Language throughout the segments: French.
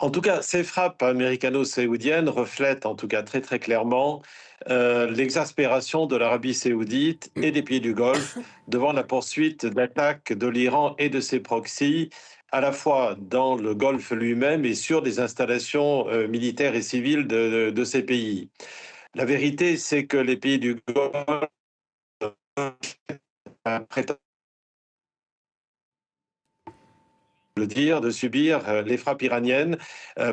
En tout cas, ces frappes américano-saoudiennes reflètent en tout cas très très clairement l'exaspération de l'Arabie saoudite et des pays du Golfe devant la poursuite d'attaques de l'Iran et de ses proxys, à la fois dans le Golfe lui-même et sur des installations militaires et civiles de ces pays. La vérité, c'est que les pays du Golfe prétendent le dire, de subir les frappes iraniennes,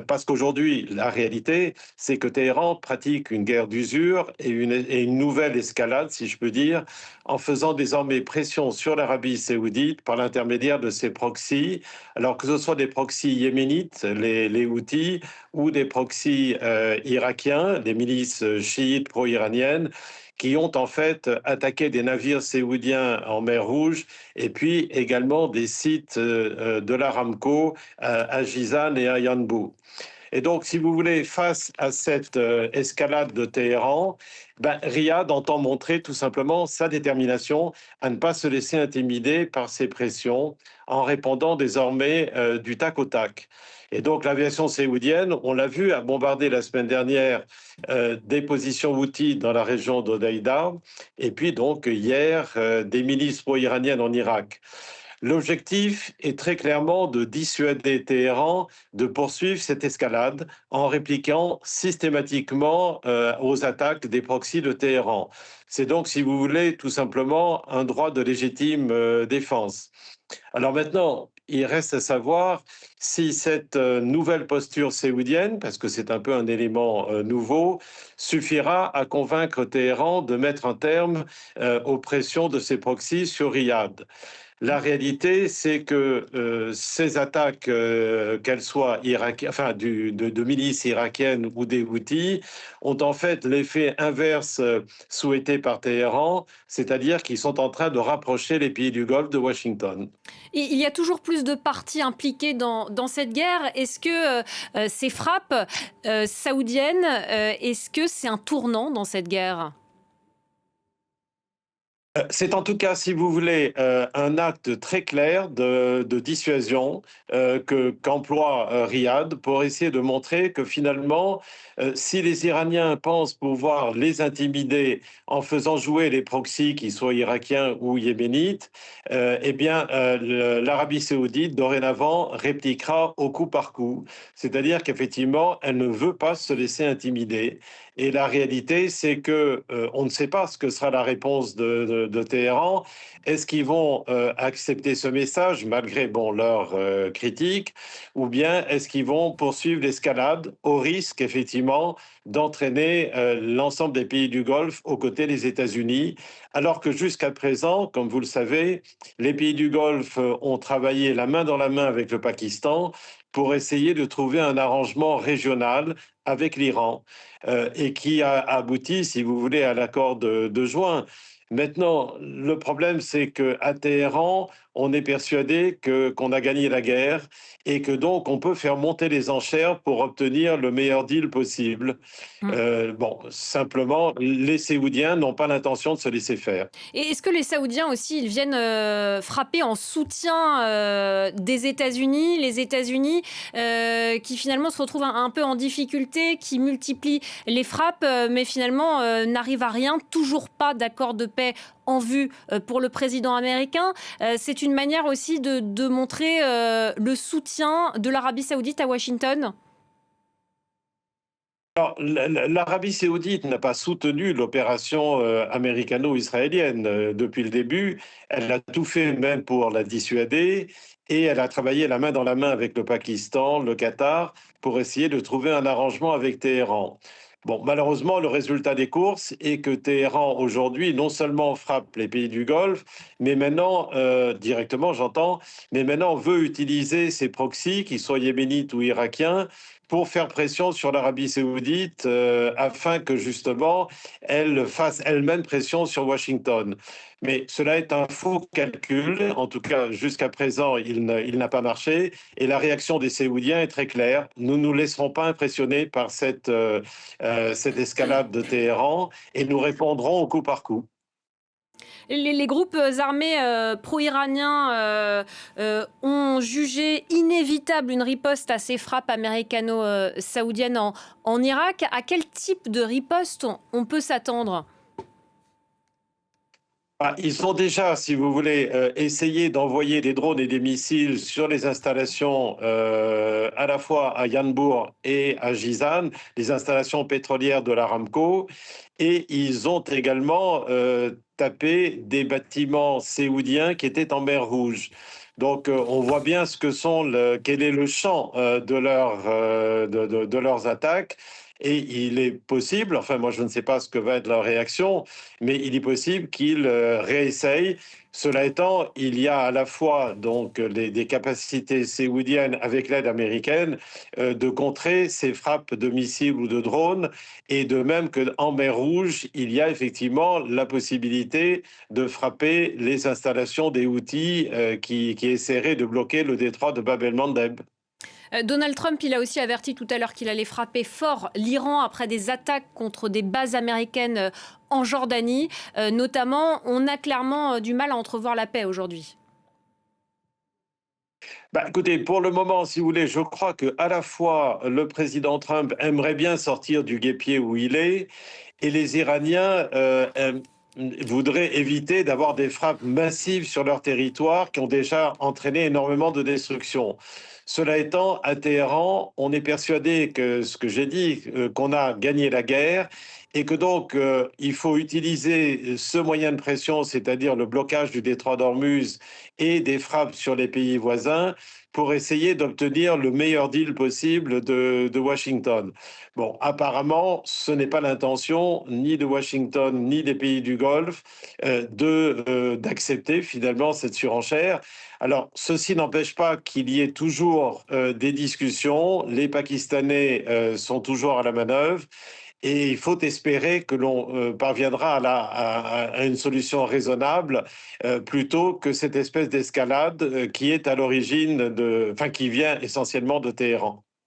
parce qu'aujourd'hui, la réalité, c'est que Téhéran pratique une guerre d'usure et une nouvelle escalade, si je peux dire, en faisant désormais pression sur l'Arabie saoudite par l'intermédiaire de ses proxys, alors que ce soit des proxys yéménites, les Houthis, ou des proxys irakiens, des milices chiites pro-iraniennes, qui ont en fait attaqué des navires saoudiens en mer Rouge et puis également des sites de l'Aramco à Gizan et à Yanbu. Et donc, si vous voulez, face à cette escalade de Téhéran, ben, Riyad entend montrer tout simplement sa détermination à ne pas se laisser intimider par ces pressions en répondant désormais du tac au tac. Et donc, l'aviation saoudienne, on l'a vu, a bombardé la semaine dernière des positions Houthis dans la région d'Odeïda, et puis donc hier, des milices pro-iraniennes en Irak. L'objectif est très clairement de dissuader Téhéran de poursuivre cette escalade en répliquant systématiquement aux attaques des proxys de Téhéran. C'est donc, si vous voulez, tout simplement un droit de légitime défense. Alors maintenant, il reste à savoir si cette nouvelle posture saoudienne, parce que c'est un peu un élément nouveau, suffira à convaincre Téhéran de mettre un terme aux pressions de ses proxys sur Riyad. La réalité, c'est que ces attaques, qu'elles soient enfin, de milices irakiennes ou des Houthis, ont en fait l'effet inverse souhaité par Téhéran, c'est-à-dire qu'ils sont en train de rapprocher les pays du Golfe de Washington. Et il y a toujours plus de parties impliquées dans cette guerre. Est-ce que ces frappes saoudiennes, est-ce que c'est un tournant dans cette guerre? C'est en tout cas, si vous voulez, un acte très clair de dissuasion qu'emploie Riyad pour essayer de montrer que finalement, si les Iraniens pensent pouvoir les intimider en faisant jouer les proxys, qu'ils soient irakiens ou yéménites, eh bien, l'Arabie saoudite, dorénavant, répliquera au coup par coup. C'est-à-dire qu'effectivement, elle ne veut pas se laisser intimider. Et la réalité, c'est que on ne sait pas ce que sera la réponse de Téhéran. Est-ce qu'ils vont accepter ce message malgré bon leurs critiques, ou bien est-ce qu'ils vont poursuivre l'escalade au risque effectivement d'entraîner l'ensemble des pays du Golfe aux côtés des États-Unis, alors que jusqu'à présent, comme vous le savez, les pays du Golfe ont travaillé la main dans la main avec le Pakistan pour essayer de trouver un arrangement régional avec l'Iran et qui a abouti, si vous voulez, à l'accord de juin. Maintenant, le problème, c'est qu'à Téhéran, on est persuadé qu'on a gagné la guerre et que donc on peut faire monter les enchères pour obtenir le meilleur deal possible. Bon, simplement, les Séoudiens n'ont pas l'intention de se laisser faire. Et est-ce que les Saoudiens aussi, ils viennent frapper en soutien des États-Unis, les États-Unis qui finalement se retrouvent un peu en difficulté, qui multiplient les frappes, mais finalement n'arrivent à rien, toujours pas d'accord de paix en vue pour le président américain. C'est une manière aussi de montrer le soutien de l'Arabie saoudite à Washington. Alors, l'Arabie saoudite n'a pas soutenu l'opération américano-israélienne depuis le début. Elle a tout fait même pour la dissuader et elle a travaillé la main dans la main avec le Pakistan, le Qatar, pour essayer de trouver un arrangement avec Téhéran. Bon, malheureusement, le résultat des courses est que Téhéran, aujourd'hui, non seulement frappe les pays du Golfe, mais maintenant, directement, j'entends, mais maintenant veut utiliser ses proxys, qu'ils soient yéménites ou irakiens, pour faire pression sur l'Arabie saoudite afin que justement elle fasse elle-même pression sur Washington. Mais cela est un faux calcul. En tout cas, jusqu'à présent, il n'a pas marché. Et la réaction des Saoudiens est très claire. Nous ne nous laisserons pas impressionner par cette escalade de Téhéran et nous répondrons au coup par coup. Les groupes armés pro-iraniens ont jugé inévitable une riposte à ces frappes américano-saoudiennes en Irak. À quel type de riposte on peut s'attendre? Ah, ils ont déjà, si vous voulez, essayé d'envoyer des drones et des missiles sur les installations à la fois à Yanbour et à Jizan, les installations pétrolières de l'Aramco, et ils ont également tapé des bâtiments séoudiens qui étaient en mer Rouge. Donc, on voit bien quel est le champ de leurs attaques. Et il est possible, enfin moi je ne sais pas ce que va être leur réaction, mais il est possible qu'ils réessayent. Cela étant, il y a à la fois donc des capacités séoudiennes avec l'aide américaine de contrer ces frappes de missiles ou de drones, et de même qu'en mer Rouge, il y a effectivement la possibilité de frapper les installations des Houthis qui essaieraient de bloquer le détroit de Bab el-Mandeb. Donald Trump, il a aussi averti tout à l'heure qu'il allait frapper fort l'Iran après des attaques contre des bases américaines en Jordanie. Notamment, on a clairement du mal à entrevoir la paix aujourd'hui. Bah, écoutez, pour le moment, si vous voulez, je crois que à la fois le président Trump aimerait bien sortir du guêpier où il est, et les Iraniens voudraient éviter d'avoir des frappes massives sur leur territoire qui ont déjà entraîné énormément de destruction. Cela étant, à Téhéran, on est persuadé que ce que j'ai dit, qu'on a gagné la guerre et que donc il faut utiliser ce moyen de pression, c'est-à-dire le blocage du détroit d'Ormuz et des frappes sur les pays voisins pour essayer d'obtenir le meilleur deal possible de Washington. Bon, apparemment, ce n'est pas l'intention ni de Washington ni des pays du Golfe d'accepter finalement cette surenchère. Alors, ceci n'empêche pas qu'il y ait toujours des discussions. Les Pakistanais sont toujours à la manœuvre. Et il faut espérer que l'on parviendra à une solution raisonnable plutôt que cette espèce d'escalade qui est à l'origine enfin, qui vient essentiellement de Téhéran.